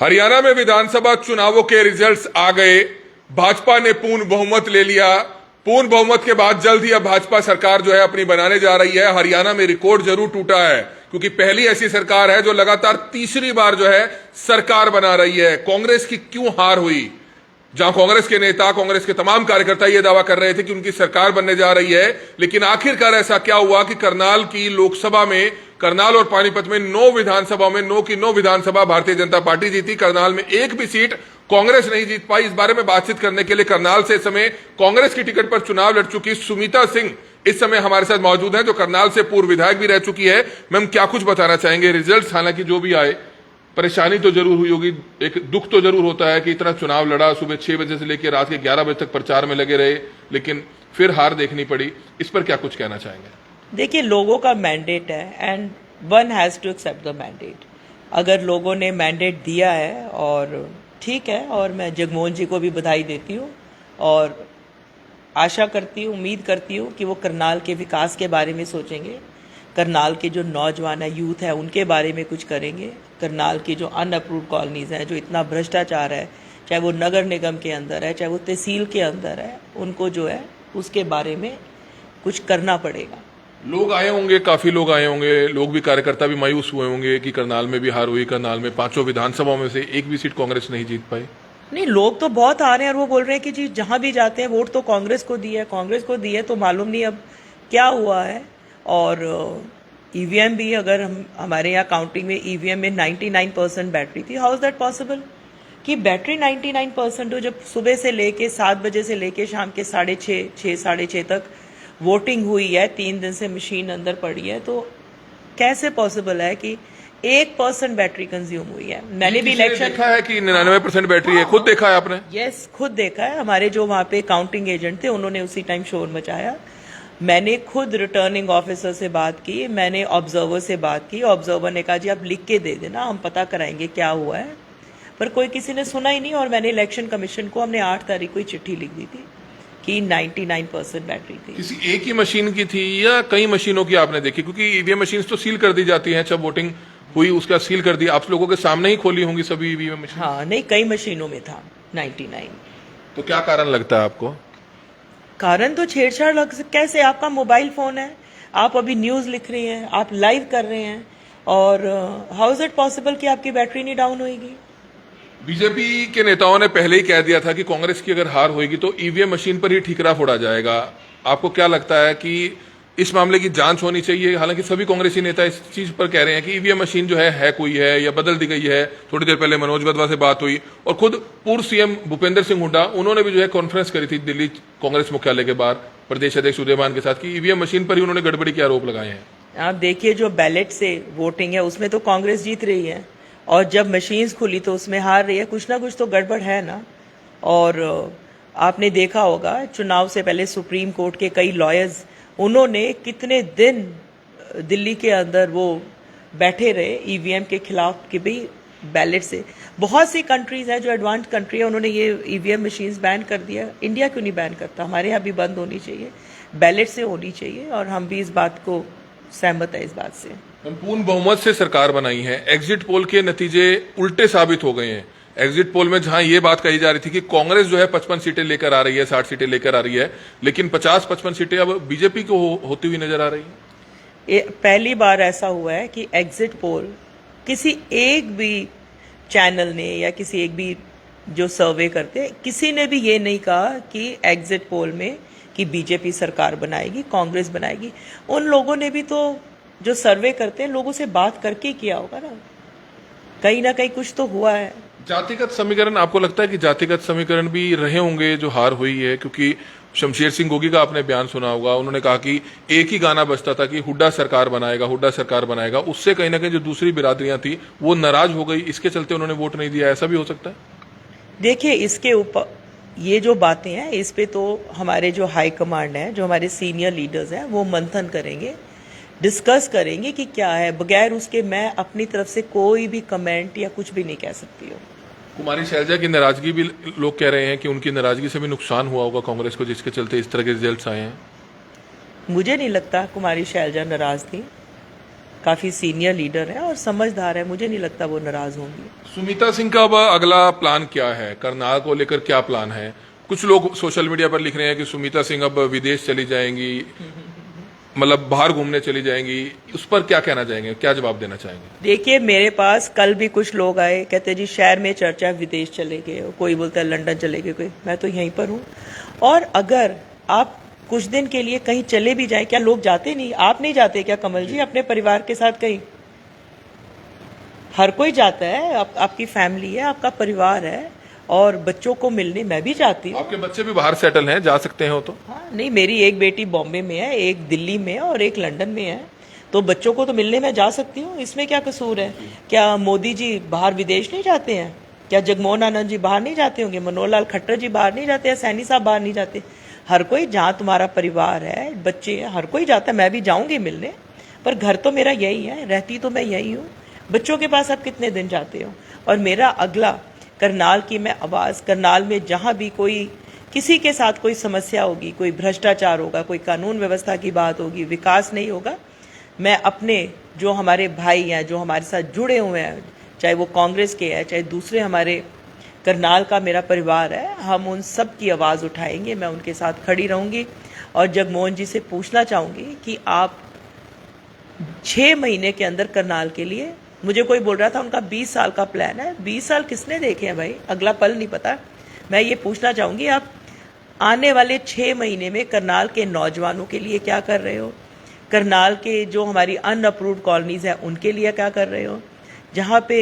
हरियाणा में विधानसभा चुनावों के रिजल्ट्स आ गए। भाजपा ने पूर्ण बहुमत ले लिया। पूर्ण बहुमत के बाद जल्द ही अब भाजपा सरकार जो है अपनी बनाने जा रही है। हरियाणा में रिकॉर्ड जरूर टूटा है, क्योंकि पहली ऐसी सरकार है जो लगातार तीसरी बार जो है सरकार बना रही है। कांग्रेस की क्यों हार हुई? जहां कांग्रेस के नेता, कांग्रेस के तमाम कार्यकर्ता यह दावा कर रहे थे कि उनकी सरकार बनने जा रही है, लेकिन आखिरकार ऐसा क्या हुआ कि करनाल की लोकसभा में, करनाल और पानीपत में 9 विधानसभा में 9 की 9 विधानसभा भारतीय जनता पार्टी जीती। करनाल में एक भी सीट कांग्रेस नहीं जीत पाई। इस बारे में बातचीत करने के लिए करनाल से इस समय कांग्रेस की टिकट पर चुनाव लड़ चुकी सुमिता सिंह इस समय हमारे साथ मौजूद हैं, जो करनाल से पूर्व विधायक भी रह चुकी है। मैम, क्या कुछ बताना चाहेंगे? रिजल्ट हालांकि जो भी आए, परेशानी तो जरूर हुई होगी, एक दुख तो जरूर होता है कि इतना चुनाव लड़ा, सुबह 6 बजे से लेकर रात के 11 बजे तक प्रचार में लगे रहे, लेकिन फिर हार देखनी पड़ी। इस पर क्या कुछ कहना चाहेंगे? देखिए, लोगों का मैंडेट है and one has to accept the mandate. अगर लोगों ने मैंडेट दिया है और ठीक है, और मैं जगमोहन जी को भी बधाई देती हूँ और आशा करती हूँ, उम्मीद करती हूँ कि वो करनाल के विकास के बारे में सोचेंगे, करनाल के जो नौजवान है, यूथ है, उनके बारे में कुछ करेंगे। करनाल की जो अनअप्रूव्ड कॉलोनीज हैं, जो इतना भ्रष्टाचार है, चाहे वो नगर निगम के अंदर है, चाहे वो तहसील के अंदर है, उनको जो है उसके बारे में कुछ करना पड़ेगा। लोग आए होंगे, काफी लोग आए होंगे, लोग भी, कार्यकर्ता भी मायूस हुए होंगे कि करनाल में भी हार हुई। करनाल में 5 विधानसभाओं में से एक भी सीट कांग्रेस नहीं जीत पाई। नहीं, लोग तो बहुत आ रहे हैं और वो बोल रहे हैं कि जी जहां भी जाते हैं वोट तो कांग्रेस को दी है, कांग्रेस को दी है। तो मालूम नहीं अब क्या हुआ है। और ईवीएम भी, अगर हमारे यहाँ काउंटिंग में ईवीएम में 99% बैटरी थी। हाउ इज दैट पॉसिबल कि बैटरी 99% हो, जब सुबह से लेके 7 बजे से लेके शाम के 6:30 साढ़े 6 तक वोटिंग हुई है, 3 दिन से मशीन अंदर पड़ी है, तो कैसे पॉसिबल है कि 1% बैटरी कंज्यूम हुई है? मैंने भी इलेक्शन देखा है कि 99% बैटरी है, खुद देखा है आपने? यस, खुद देखा है। हमारे जो वहाँ पे काउंटिंग एजेंट थे, उन्होंने उसी टाइम शोर मचाया। मैंने खुद रिटर्निंग ऑफिसर से बात की, मैंने ऑब्जर्वर से बात की। ऑब्जर्वर ने कहा जी आप लिख के दे देना, हम पता कराएंगे क्या हुआ है। पर कोई किसी ने सुना ही नहीं। और मैंने इलेक्शन कमीशन को, हमने 8 तारीख को ही चिट्ठी लिख दी थी कि 99% बैटरी थी। किसी एक ही मशीन की थी या कई मशीनों की आपने देखी? क्योंकि ईवीएम मशीन तो सील कर दी जाती हैं, जब वोटिंग हुई उसका सील कर दिया। आप लोगों के सामने ही खोली होंगी सभी ईवीएम मशीन? हाँ, नहीं, कई मशीनों में था 99। तो क्या कारण लगता है आपको? कारण तो छेड़छाड़ कैसे? आपका मोबाइल फोन है, आप अभी न्यूज लिख रही हैं, आप लाइव कर रहे हैं, और हाउ इज इट पॉसिबल कि आपकी बैटरी नहीं डाउन होगी? बीजेपी के नेताओं ने पहले ही कह दिया था कि कांग्रेस की अगर हार होगी तो ईवीएम मशीन पर ही ठीकरा फोड़ा जाएगा। आपको क्या लगता है कि इस मामले की जांच होनी चाहिए? हालांकि सभी कांग्रेसी नेता इस चीज पर कह रहे हैं कि ईवीएम मशीन जो है कोई है या बदल दी गई है। थोड़ी देर पहले मनोज वधवा से बात हुई और खुद पूर्व सीएम भूपेंद्र सिंह हुड्डा, उन्होंने भी जो है कॉन्फ्रेंस करी थी दिल्ली कांग्रेस मुख्यालय के बाहर प्रदेश अध्यक्ष उदयमान के साथ, कि ईवीएम मशीन पर ही उन्होंने गड़बड़ी के आरोप लगाए हैं। आप देखिए, जो बैलेट से वोटिंग है उसमें तो कांग्रेस जीत रही है, और जब मशीन्स खुली तो उसमें हार रही है। कुछ ना कुछ तो गड़बड़ है ना। और आपने देखा होगा, चुनाव से पहले सुप्रीम कोर्ट के कई लॉयर्स, उन्होंने कितने दिन दिल्ली के अंदर वो बैठे रहे ईवीएम के खिलाफ कि भाई बैलेट से। बहुत सी कंट्रीज हैं जो एडवांस कंट्री है, उन्होंने ये ईवीएम मशीन्स बैन कर दिया। इंडिया क्यों नहीं बैन करता? हमारे यहाँ भी बंद होनी चाहिए, बैलेट से होनी चाहिए, और हम भी इस बात को सहमत है इस बात से। पूर्ण बहुमत से सरकार बनाई है, एग्जिट पोल के नतीजे उल्टे साबित हो गए हैं। एग्जिट पोल में जहां ये बात कही जा रही थी कि कांग्रेस जो है 55 सीटें लेकर आ रही है, 60 सीटें लेकर आ रही है, लेकिन 50-55 सीटें अब बीजेपी को होती हुई नजर आ रही है। पहली बार ऐसा हुआ है कि एग्जिट पोल किसी एक भी चैनल ने या किसी एक भी जो सर्वे करते, किसी ने भी ये नहीं कहा कि एग्जिट पोल में कि बीजेपी सरकार बनाएगी, कांग्रेस बनाएगी। उन लोगों ने भी तो, जो सर्वे करते हैं, लोगों से बात करके किया होगा ना कहीं कुछ तो हुआ है। जातिगत समीकरण, आपको लगता है कि जातिगत समीकरण भी रहे होंगे जो हार हुई है? क्योंकि शमशेर सिंह गोगी का आपने बयान सुना होगा, उन्होंने कहा कि एक ही गाना बजता था कि हुड्डा सरकार बनाएगा, हुड्डा सरकार बनाएगा। उससे कहीं ना कहीं जो दूसरी बिरादरियां थी वो नाराज हो गई, इसके चलते उन्होंने वोट नहीं दिया। ऐसा भी हो सकता है? देखिए, इसके ऊपर ये जो बातें हैं, इस पे तो हमारे जो हाई कमांड है, जो हमारे सीनियर लीडर्स हैं, वो मंथन करेंगे, डिस्कस करेंगे कि क्या है। बगैर उसके मैं अपनी तरफ से कोई भी कमेंट या कुछ भी नहीं कह सकती हूँ। कुमारी शैलजा की नाराजगी भी लोग कह रहे हैं कि उनकी नाराजगी से भी नुकसान हुआ होगा कांग्रेस को, जिसके चलते इस तरह के रिजल्ट्स आए हैं। मुझे नहीं लगता कुमारी शैलजा नाराज थी। काफ़ी सीनियर लीडर है और समझदार है, मुझे नहीं लगता वो नाराज़ होंगी। सुमिता सिंह का अब अगला प्लान क्या है? करनाल को लेकर क्या प्लान है? कुछ लोग सोशल मीडिया पर लिख रहे हैं कि सुमिता सिंह अब विदेश चली जाएंगी, मतलब बाहर घूमने चली जाएंगी। उस पर क्या कहना चाहेंगे, क्या जवाब देना चाहेंगे? देखिए, मेरे पास कल भी कुछ लोग आए, कहते जी शहर में चर्चा है विदेश चले गए, कोई बोलता है लंदन चले गए, कोई, मैं तो यहीं पर हूँ। और अगर आप कुछ दिन के लिए कहीं चले भी जाए, क्या लोग जाते नहीं? आप नहीं जाते क्या कमल जी अपने परिवार के साथ कहीं? हर कोई जाता है, आपकी फैमिली है, आपका परिवार है, और बच्चों को मिलने मैं भी जाती हूँ। आपके बच्चे भी बाहर सेटल हैं, जा सकते हैं वो तो? हाँ, नहीं, मेरी एक बेटी बॉम्बे में है, एक दिल्ली में है और एक लंदन में है, तो बच्चों को तो मिलने मैं जा सकती हूँ, इसमें क्या कसूर है? क्या मोदी जी बाहर विदेश नहीं जाते हैं? क्या जगमोहन आनंद जी बाहर नहीं जाते होंगे? मनोहर लाल खट्टर जी बाहर नहीं जाते? या सैनी साहब बाहर नहीं जाते? हर कोई, जहाँ तुम्हारा परिवार है, बच्चे हैं, हर कोई जाता है। मैं भी जाऊंगी मिलने, पर घर तो मेरा यही है, रहती तो मैं यही हूँ। बच्चों के पास आप कितने दिन जाते हो? और मेरा अगला करनाल की मैं आवाज़, करनाल में जहाँ भी कोई किसी के साथ कोई समस्या होगी, कोई भ्रष्टाचार होगा, कोई कानून व्यवस्था की बात होगी, विकास नहीं होगा, मैं अपने जो हमारे भाई हैं, जो हमारे साथ जुड़े हुए हैं, चाहे वो कांग्रेस के हैं, चाहे दूसरे हमारे करनाल का मेरा परिवार है, हम उन सब की आवाज़ उठाएंगे, मैं उनके साथ खड़ी रहूंगी। और जगमोहन जी से पूछना चाहूँगी कि आप 6 महीने के अंदर करनाल के लिए, मुझे कोई बोल रहा था उनका 20 साल का प्लान है, 20 साल किसने देखे हैं भाई? अगला पल नहीं पता। मैं ये पूछना चाहूँगी, आप आने वाले 6 महीने में करनाल के नौजवानों के लिए क्या कर रहे हो? करनाल के जो हमारी अनअप्रूव्ड कॉलोनीज है उनके लिए क्या कर रहे हो? जहाँ पे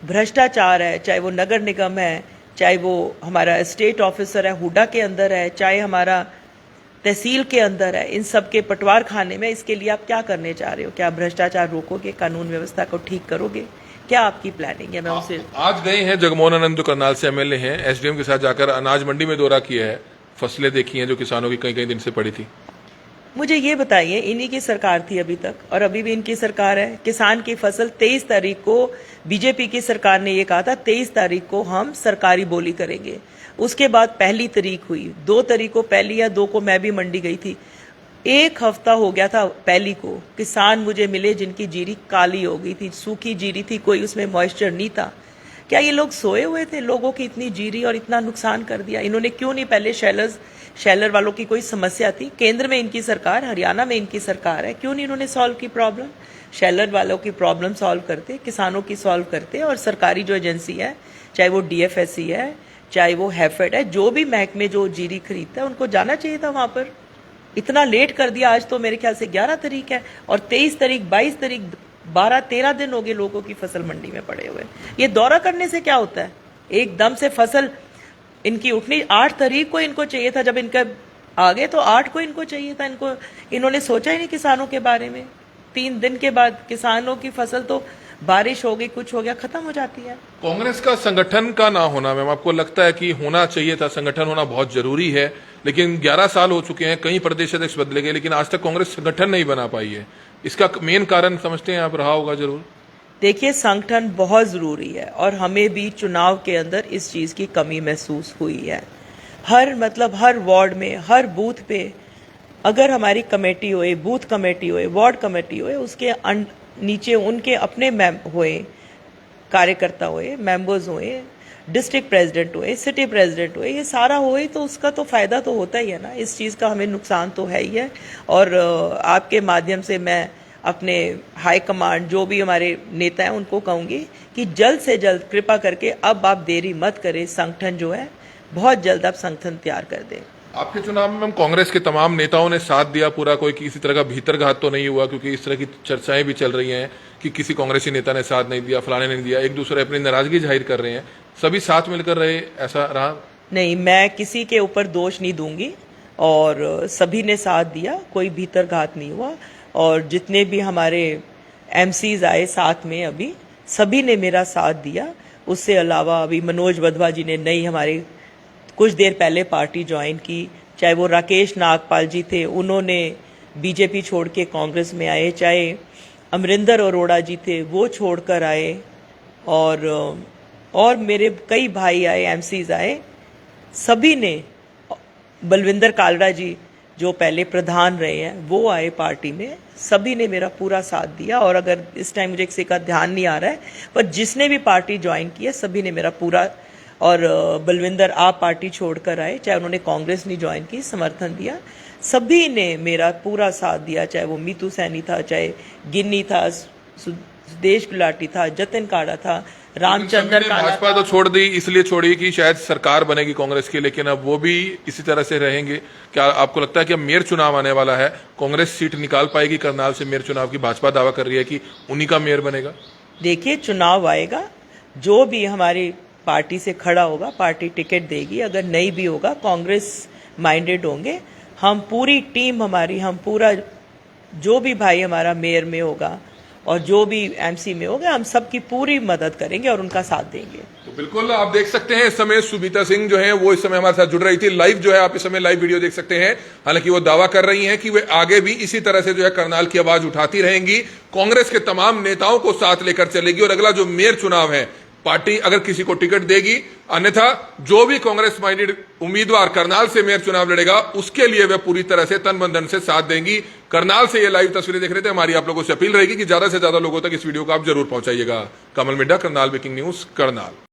भ्रष्टाचार है, चाहे वो नगर निगम है, चाहे वो हमारा स्टेट ऑफिसर है हुडा के अंदर है, चाहे हमारा तहसील के अंदर है, इन सब के पटवार खाने में, इसके लिए आप क्या करने चाह रहे हो? क्या भ्रष्टाचार रोकोगे? कानून व्यवस्था को ठीक करोगे? क्या आपकी प्लानिंग है? मैं उनसे आज गए हैं जगमोहन आनंद जो करनाल से एमएलए हैं, एसडीएम के साथ जाकर अनाज मंडी में दौरा किया है, फसलें देखी हैं जो किसानों की कई कई दिन से पड़ी थी। मुझे ये बताइए, इन्हीं की सरकार थी अभी तक और अभी भी इनकी सरकार है। किसान की फसल 23 तारीख को बीजेपी की सरकार ने ये कहा था 23 तारीख को हम सरकारी बोली करेंगे। उसके बाद 1 तारीख हुई, 2 तारीख को, 1 या 2 को मैं भी मंडी गई थी। 1 हफ्ता हो गया था 1 को, किसान मुझे मिले जिनकी जीरी काली हो गई थी, सूखी जीरी थी, कोई उसमें मॉइस्चर नहीं था। क्या ये लोग सोए हुए थे? लोगों की इतनी जीरी और इतना नुकसान कर दिया इन्होंने। क्यों नहीं पहले शेलर वालों की कोई समस्या थी, केंद्र में इनकी सरकार, हरियाणा में इनकी सरकार है, क्यों नहीं इन्होंने सॉल्व की प्रॉब्लम? शेलर वालों की प्रॉब्लम सॉल्व करते, किसानों की सॉल्व करते, और सरकारी जो एजेंसी है, चाहे वो डीएफएससी है, चाहे वो हैफेड है, जो भी महकमे जो जीरी खरीदता है, उनको जाना चाहिए था वहां पर। इतना लेट कर दिया। आज तो मेरे ख्याल से 11 तारीख है और 23 तारीख, 22 तारीख, 12-13 दिन हो गए लोगों की फसल मंडी में पड़े हुए। ये दौरा करने से क्या होता है? एकदम से फसल इनकी उठनी 8 तारीख को इनको चाहिए था, जब इनका आ गए तो 8 को इनको चाहिए था। इन्होंने सोचा ही नहीं किसानों के बारे में। 3 दिन के बाद किसानों की फसल तो, बारिश हो गई, कुछ हो गया, खत्म हो जाती है। कांग्रेस का संगठन का ना होना, मैम, आपको लगता है कि होना चाहिए था? संगठन होना बहुत जरूरी है, लेकिन 11 साल हो चुके हैं, कई प्रदेश अध्यक्ष बदले गए, लेकिन आज तक कांग्रेस संगठन नहीं बना पाई है। इसका मेन कारण समझते हैं आप रहा होगा जरूर? देखिए, संगठन बहुत जरूरी है और हमें भी चुनाव के अंदर इस चीज की कमी महसूस हुई है। हर वार्ड में, हर बूथ पे अगर हमारी कमेटी होए, बूथ कमेटी होए, वार्ड कमेटी होए, उसके नीचे उनके अपने हुए कार्यकर्ता हुए, मेंबर्स हुए, डिस्ट्रिक्ट प्रेसिडेंट हुए, सिटी प्रेसिडेंट हुए, ये सारा हुए तो उसका तो फायदा तो होता ही है ना। इस चीज़ का हमें नुकसान तो है ही है। और आपके माध्यम से मैं अपने हाई कमांड, जो भी हमारे नेता हैं, उनको कहूँगी कि जल्द से जल्द कृपा करके अब आप देरी मत करें, संगठन जो है बहुत जल्द आप संगठन तैयार कर दें। आपके चुनाव में मैम कांग्रेस के तमाम नेताओं ने साथ दिया पूरा, कोई किसी तरह का भीतरघात तो नहीं हुआ? क्योंकि इस तरह की चर्चाएं भी चल रही हैं कि किसी कांग्रेसी नेता ने साथ नहीं दिया, फलाने ने नहीं दिया, एक दूसरे अपनी नाराजगी जाहिर कर रहे हैं। सभी साथ मिलकर रहे, ऐसा रहा? नहीं, मैं किसी के ऊपर दोष नहीं दूंगी और सभी ने साथ दिया, कोई भीतरघात नहीं हुआ। और जितने भी हमारे एमसीज आए साथ में, अभी सभी ने मेरा साथ दिया। उससे अलावा अभी मनोज वधवा जी ने नई हमारे कुछ देर पहले पार्टी ज्वाइन की, चाहे वो राकेश नागपाल जी थे, उन्होंने बीजेपी छोड़ के कांग्रेस में आए, चाहे अमरिंदर अरोड़ा जी थे, वो छोड़कर आए, और मेरे कई भाई आए, एमसीज आए, सभी ने, बलविंदर कालरा जी जो पहले प्रधान रहे हैं वो आए पार्टी में, सभी ने मेरा पूरा साथ दिया। और अगर इस टाइम मुझे किसी का ध्यान नहीं आ रहा है, पर जिसने भी पार्टी ज्वाइन की है सभी ने मेरा पूरा, और बलविंदर आप पार्टी छोड़कर आए, चाहे उन्होंने कांग्रेस नहीं ज्वाइन की, समर्थन दिया, सभी ने मेरा पूरा साथ दिया, चाहे वो मीतू सैनी था, चाहे गिन्नी था, सुदेश गुलाटी था, जतिन काड़ा था, रामचंद्र काड़ा भाजपा तो छोड़ दी, इसलिए छोड़ी कि शायद सरकार बनेगी कांग्रेस की, लेकिन अब वो भी इसी तरह से रहेंगे। क्या आपको लगता है कि अब मेयर चुनाव आने वाला है, कांग्रेस सीट निकाल पाएगी करनाल से मेयर चुनाव की? भाजपा दावा कर रही है कि उन्हीं का मेयर बनेगा। देखिए, चुनाव आएगा, जो भी हमारी पार्टी से खड़ा होगा पार्टी टिकट देगी, अगर नहीं भी होगा कांग्रेस माइंडेड होंगे, हम पूरी टीम हमारी, हम पूरा जो भी भाई हमारा मेयर में होगा और जो भी एमसी में होगा, हम सबकी पूरी मदद करेंगे और उनका साथ देंगे। तो बिल्कुल आप देख सकते हैं इस समय सुबीता सिंह जो है वो इस समय हमारे साथ जुड़ रही थी लाइव, जो है आप इस समय लाइव वीडियो देख सकते हैं। हालांकि वो दावा कर रही हैं कि वे आगे भी इसी तरह से जो है करनाल की आवाज उठाती रहेंगी, कांग्रेस के तमाम नेताओं को साथ लेकर चलेगी, और अगला जो मेयर चुनाव है पार्टी अगर किसी को टिकट देगी, अन्यथा जो भी कांग्रेस माइंडेड उम्मीदवार करनाल से मेयर चुनाव लड़ेगा उसके लिए वे पूरी तरह से तन मन धन से साथ देंगी। करनाल से ये लाइव तस्वीरें देख रहे थे, हमारी आप लोगों से अपील रहेगी कि ज्यादा से ज्यादा लोगों तक इस वीडियो को आप जरूर पहुंचाइएगा। कमल मिड्डा, करनाल ब्रेकिंग न्यूज, करनाल।